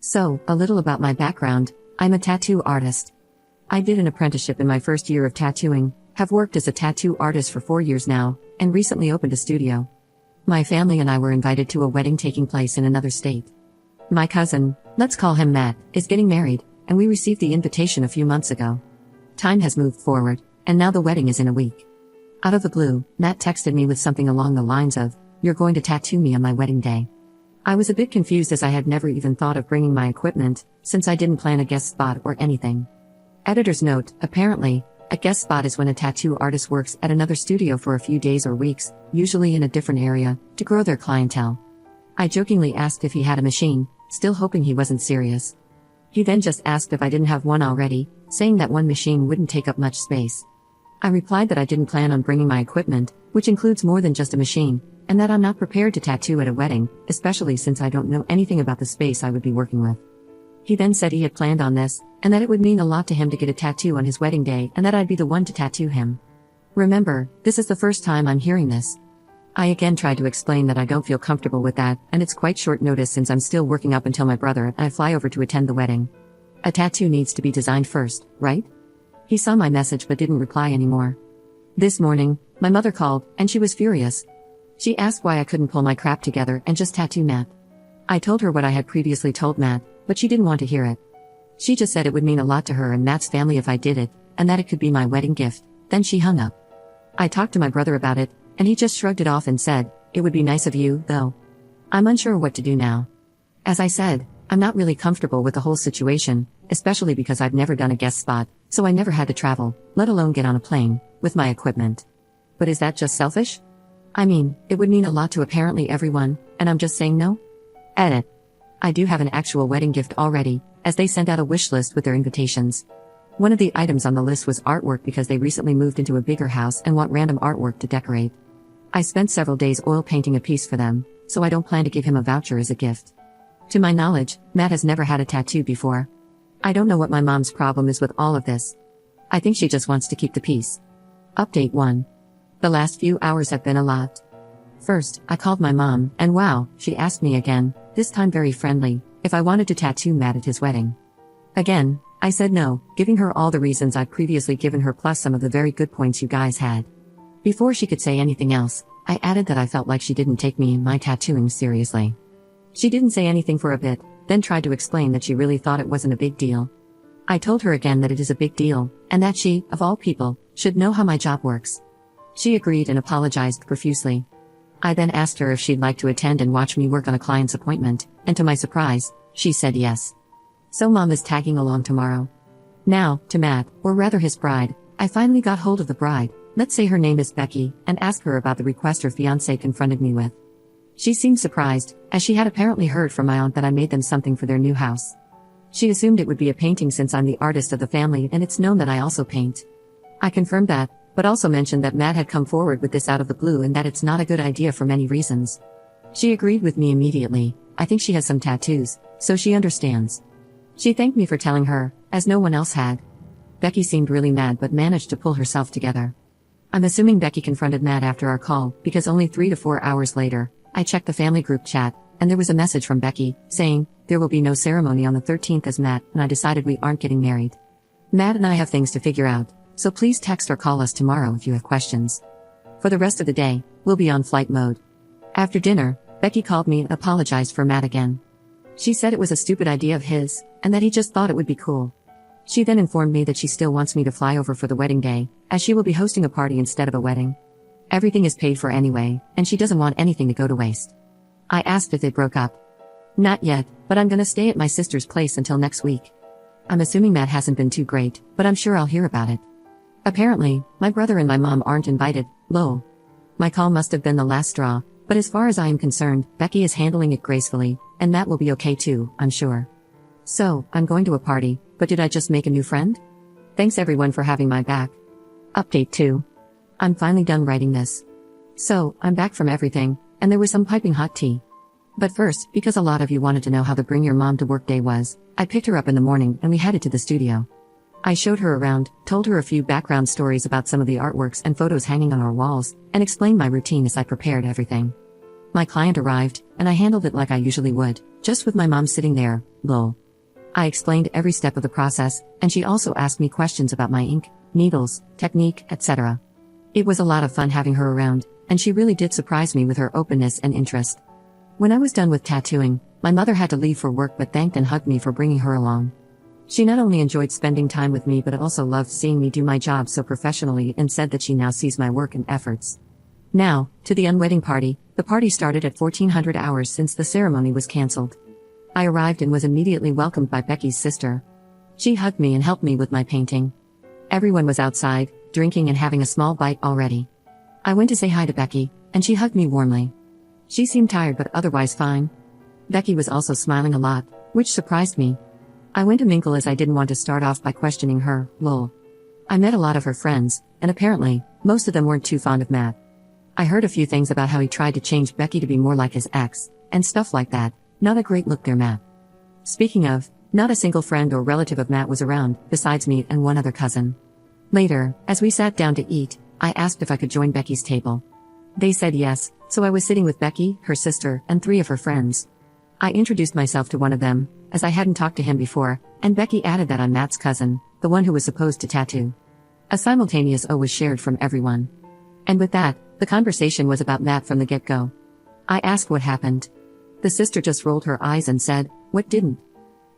So, a little about my background. I'm a tattoo artist. I did an apprenticeship in my first year of tattooing, have worked as a tattoo artist for 4 years now, and recently opened a studio. My family and I were invited to a wedding taking place in another state. My cousin, let's call him Matt, is getting married, and we received the invitation a few months ago. Time has moved forward, and now the wedding is in a week. Out of the blue, Matt texted me with something along the lines of, "You're going to tattoo me on my wedding day." I was a bit confused as I had never even thought of bringing my equipment, since I didn't plan a guest spot or anything. Editor's note: apparently, a guest spot is when a tattoo artist works at another studio for a few days or weeks, usually in a different area, to grow their clientele. I jokingly asked if he had a machine, still hoping he wasn't serious. He then just asked if I didn't have one already, saying that one machine wouldn't take up much space. I replied that I didn't plan on bringing my equipment, which includes more than just a machine, and that I'm not prepared to tattoo at a wedding, especially since I don't know anything about the space I would be working with. He then said he had planned on this, and that it would mean a lot to him to get a tattoo on his wedding day and that I'd be the one to tattoo him. Remember, this is the first time I'm hearing this. I again tried to explain that I don't feel comfortable with that, and it's quite short notice since I'm still working up until my brother and I fly over to attend the wedding. A tattoo needs to be designed first, right? He saw my message but didn't reply anymore. This morning, my mother called, and she was furious. She asked why I couldn't pull my crap together and just tattoo Matt. I told her what I had previously told Matt, but she didn't want to hear it. She just said it would mean a lot to her and Matt's family if I did it, and that it could be my wedding gift, then she hung up. I talked to my brother about it, and he just shrugged it off and said, "It would be nice of you, though." I'm unsure what to do now. As I said, I'm not really comfortable with the whole situation, especially because I've never done a guest spot, so I never had to travel, let alone get on a plane, with my equipment. But is that just selfish? I mean, it would mean a lot to apparently everyone, and I'm just saying no? Edit. I do have an actual wedding gift already, as they sent out a wish list with their invitations. One of the items on the list was artwork because they recently moved into a bigger house and want random artwork to decorate. I spent several days oil painting a piece for them, so I don't plan to give him a voucher as a gift. To my knowledge, Matt has never had a tattoo before. I don't know what my mom's problem is with all of this. I think she just wants to keep the peace. Update 1. The last few hours have been a lot. First, I called my mom, and wow, she asked me again, this time very friendly, if I wanted to tattoo Matt at his wedding. Again, I said no, giving her all the reasons I'd previously given her plus some of the very good points you guys had. Before she could say anything else, I added that I felt like she didn't take me and my tattooing seriously. She didn't say anything for a bit, then tried to explain that she really thought it wasn't a big deal. I told her again that it is a big deal, and that she, of all people, should know how my job works. She agreed and apologized profusely. I then asked her if she'd like to attend and watch me work on a client's appointment, and to my surprise, she said yes. So Mom is tagging along tomorrow. Now, to Matt, or rather his bride. I finally got hold of the bride, let's say her name is Becky, and asked her about the request her fiancé confronted me with. She seemed surprised, as she had apparently heard from my aunt that I made them something for their new house. She assumed it would be a painting since I'm the artist of the family and it's known that I also paint. I confirmed that, but also mentioned that Matt had come forward with this out of the blue and that it's not a good idea for many reasons. She agreed with me immediately. I think she has some tattoos, so she understands. She thanked me for telling her, as no one else had. Becky seemed really mad but managed to pull herself together. I'm assuming Becky confronted Matt after our call, because only 3 to 4 hours later, I checked the family group chat, and there was a message from Becky, saying, there will be no ceremony on the 13th as Matt and I decided we aren't getting married. Matt and I have things to figure out, so please text or call us tomorrow if you have questions. For the rest of the day, we'll be on flight mode. After dinner, Becky called me and apologized for Matt again. She said it was a stupid idea of his, and that he just thought it would be cool. She then informed me that she still wants me to fly over for the wedding day, as she will be hosting a party instead of a wedding. Everything is paid for anyway, and she doesn't want anything to go to waste. I asked if they broke up. Not yet, but I'm gonna stay at my sister's place until next week. I'm assuming Matt hasn't been too great, but I'm sure I'll hear about it. Apparently, my brother and my mom aren't invited, lol. My call must have been the last straw, but as far as I am concerned, Becky is handling it gracefully, and Matt will be okay too, I'm sure. So, I'm going to a party, but did I just make a new friend? Thanks everyone for having my back. Update 2. I'm finally done writing this. So, I'm back from everything, and there was some piping hot tea. But first, because a lot of you wanted to know how the bring your mom to work day was, I picked her up in the morning and we headed to the studio. I showed her around, told her a few background stories about some of the artworks and photos hanging on our walls, and explained my routine as I prepared everything. My client arrived, and I handled it like I usually would, just with my mom sitting there, lol. I explained every step of the process, and she also asked me questions about my ink, needles, technique, etc. It was a lot of fun having her around, and she really did surprise me with her openness and interest. When I was done with tattooing, my mother had to leave for work but thanked and hugged me for bringing her along. She not only enjoyed spending time with me but also loved seeing me do my job so professionally and said that she now sees my work and efforts. Now, to the unwedding party. The party started at 1400 hours since the ceremony was cancelled. I arrived and was immediately welcomed by Becky's sister. She hugged me and helped me with my painting. Everyone was outside, drinking and having a small bite already. I went to say hi to Becky, and she hugged me warmly. She seemed tired but otherwise fine. Becky was also smiling a lot, which surprised me. I went to mingle as I didn't want to start off by questioning her, lol. I met a lot of her friends, and apparently, most of them weren't too fond of Matt. I heard a few things about how he tried to change Becky to be more like his ex, and stuff like that. Not a great look there, Matt. Speaking of, not a single friend or relative of Matt was around, besides me and one other cousin. Later, as we sat down to eat, I asked if I could join Becky's table. They said yes, so I was sitting with Becky, her sister, and 3 of her friends. I introduced myself to one of them, as I hadn't talked to him before, and Becky added that I'm Matt's cousin, the one who was supposed to tattoo. A simultaneous "oh" was shared from everyone. And with that, the conversation was about Matt from the get-go. I asked what happened. The sister just rolled her eyes and said, "What didn't?"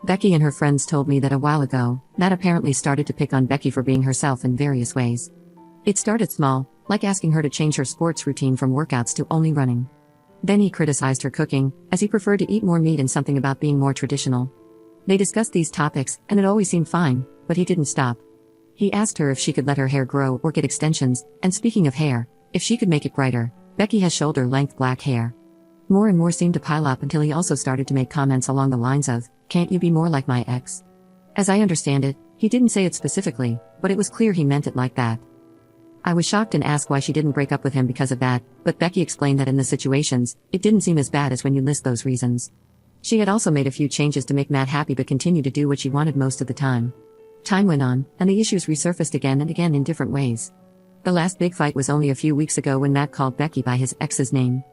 Becky and her friends told me that a while ago, Matt apparently started to pick on Becky for being herself in various ways. It started small, like asking her to change her sports routine from workouts to only running. Then he criticized her cooking, as he preferred to eat more meat and something about being more traditional. They discussed these topics, and it always seemed fine, but he didn't stop. He asked her if she could let her hair grow or get extensions, and speaking of hair, if she could make it brighter. Becky has shoulder-length black hair. More and more seemed to pile up until he also started to make comments along the lines of, "Can't you be more like my ex?" As I understand it, he didn't say it specifically, but it was clear he meant it like that. I was shocked and asked why she didn't break up with him because of that, but Becky explained that in the situations, it didn't seem as bad as when you list those reasons. She had also made a few changes to make Matt happy but continued to do what she wanted most of the time. Time went on, and the issues resurfaced again and again in different ways. The last big fight was only a few weeks ago when Matt called Becky by his ex's name.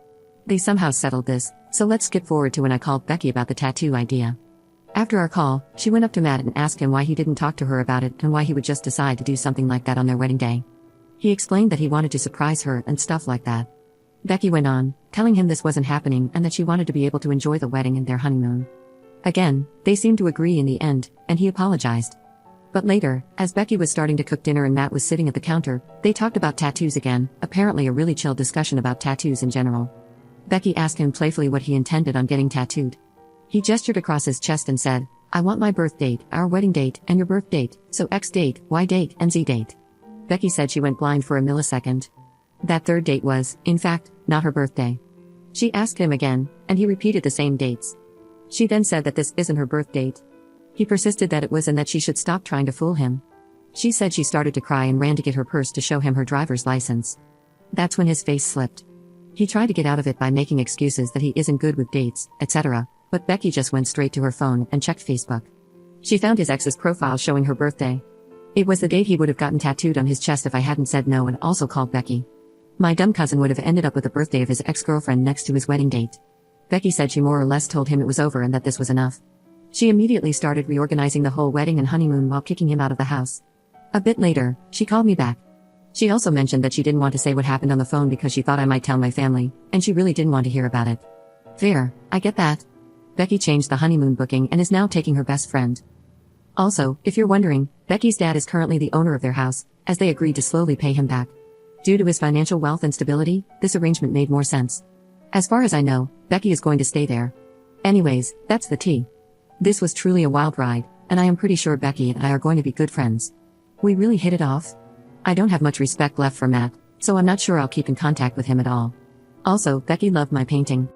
They somehow settled this, so let's skip forward to when I called Becky about the tattoo idea. After our call, she went up to Matt and asked him why he didn't talk to her about it and why he would just decide to do something like that on their wedding day. He explained that he wanted to surprise her and stuff like that. Becky went on, telling him this wasn't happening and that she wanted to be able to enjoy the wedding and their honeymoon. Again, they seemed to agree in the end, and he apologized. But later, as Becky was starting to cook dinner and Matt was sitting at the counter, they talked about tattoos again, apparently a really chill discussion about tattoos in general. Becky asked him playfully what he intended on getting tattooed. He gestured across his chest and said, "I want my birth date, our wedding date, and your birth date, so X date, Y date, and Z date." Becky said she went blind for a millisecond. That third date was, in fact, not her birthday. She asked him again, and he repeated the same dates. She then said that this isn't her birth date. He persisted that it was and that she should stop trying to fool him. She said she started to cry and ran to get her purse to show him her driver's license. That's when his face slipped. He tried to get out of it by making excuses that he isn't good with dates, etc., but Becky just went straight to her phone and checked Facebook. She found his ex's profile showing her birthday. It was the date he would have gotten tattooed on his chest if I hadn't said no and also called Becky. My dumb cousin would have ended up with the birthday of his ex-girlfriend next to his wedding date. Becky said she more or less told him it was over and that this was enough. She immediately started reorganizing the whole wedding and honeymoon while kicking him out of the house. A bit later, she called me back. She also mentioned that she didn't want to say what happened on the phone because she thought I might tell my family, and she really didn't want to hear about it. Fair, I get that. Becky changed the honeymoon booking and is now taking her best friend. Also, if you're wondering, Becky's dad is currently the owner of their house, as they agreed to slowly pay him back. Due to his financial wealth and stability, this arrangement made more sense. As far as I know, Becky is going to stay there. Anyways, that's the tea. This was truly a wild ride, and I am pretty sure Becky and I are going to be good friends. We really hit it off. I don't have much respect left for Matt, so I'm not sure I'll keep in contact with him at all. Also, Becky loved my painting.